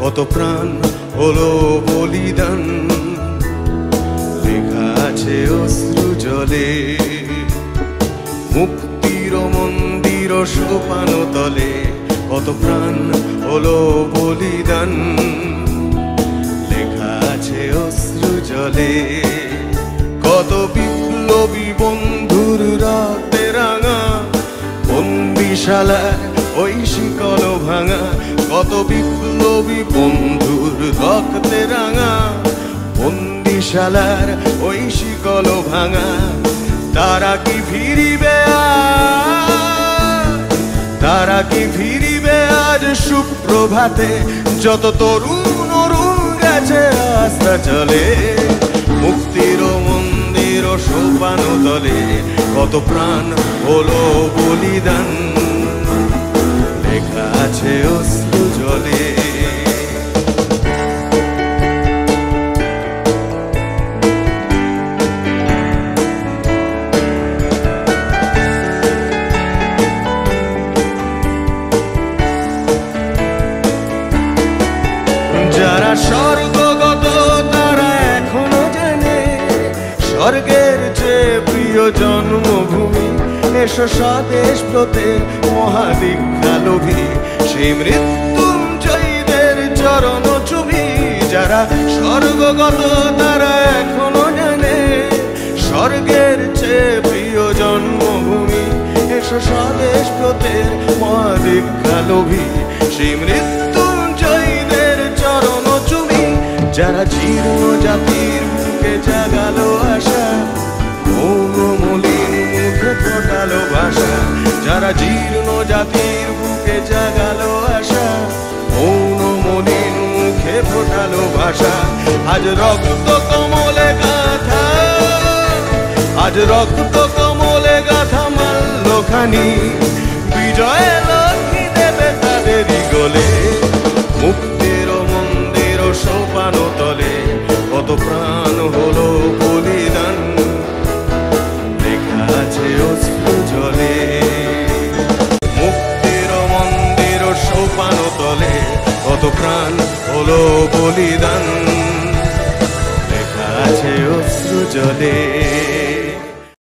কত প্রাণ হলো বলিদান, লেখা আছে অশ্রু জলে। মুক্তির মন্দির সোপান তলে কত প্রাণ হলো বলিদান, লেখা আছে অশ্রু জলে। কত বিপ্লবী বন্ধুর রাতে রাঙা বন্দিশালায় ওই শিকল ভাঙা, কত বিপ্লবী বন্ধুর রক্তে রাঙা বন্দিশালার ওই শিকল ভাঙা। তারা কি ফিরিবে তারা কি ফিরিবে আজ সুপ্রভাতে, যত তরুণ অরুণ গেছে আস্থা চলে। মুক্তির মন্দির সোপান তলে কত প্রাণ হলো বলিদান, লেখা আছে অশ্রু জলে। যারা স্বর্গগত তারা এখনো জানে স্বর্গের চেয়ে প্রিয় জন্মভূমি। এসো স্বদেশ ব্রতে মহাদীক্ষালোভী, সেই মৃত্যুঞ্জয়ীদের চরণ চুমি। যারা স্বর্গগত তারা এখনো জানে স্বর্গের চেয়ে প্রিয় জন্মভূমি। এসো স্বদেশ ব্রতে মহাদীক্ষালোভী, সেই মৃত্যুঞ্জয়ীদের চরণ চুমি। যারা জীর্ণ জাতির বুকে জাগালো আশা, মৌন মলিন মুখে ফোটালো ভাষা। যারা জীর্ণ জাতির বুকে জাগালো আশা, মৌন মলিন মুখে ফোটালো ভাষা। আজ রক্ত কমলে গাথা, আজ রক্ত কমলে গাথা মাল্যখানি, বিজয় লক্ষ্মী দেবে তাদেরই গলে। মুক্তির মন্দির সোপান তলে কত প্রাণ হলো বলিদান, লেখা আছে অশ্রু জলে। মুক্তির মন্দির সোপান তলে কত প্রাণ হলো বলিদান, লেখা আছে অশ্রু জলে।